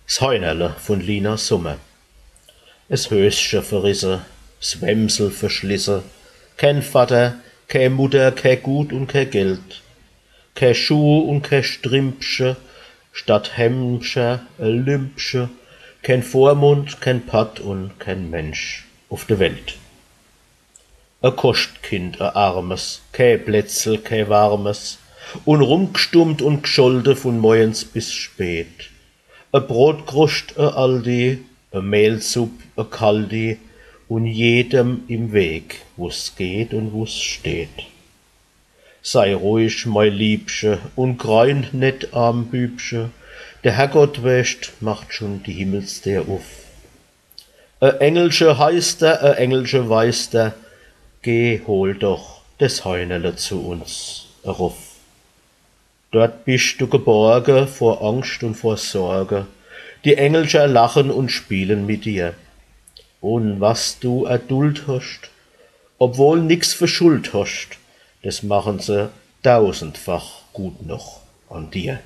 'S Heunerle von Lina Summe. Es Hösche verrisse, 's Wämsel verschlisse, kein Vater, kei Mutter, kei Gut und kei Geld, kei Schuh und kei Strimpsche, statt Hemscher Lümpsche, kein Vormund, kein Patt und kein Mensch auf der Welt. Kostkind, armes, kei Plätzel, kei Warmes, und rumgestummt und gescholde von morgens bis spät. Brotkrust, Aldi, Mehlsupp, Kaldi, und jedem im Weg, wo's geht und wo's steht. Sei ruhig, mei Liebsche, und grein net arm Bübsche, der Herrgott wäscht, macht schon die Himmelsdeer auf. Engelsche heißt er, Engelsche weiß er, geh, hol doch des Heunerle zu uns ruf. Dort bist du geborgen vor Angst und vor Sorge, die Engelscher lachen und spielen mit dir. Und was du erduld hast, obwohl nix für Schuld hast, das machen sie tausendfach gut noch an dir.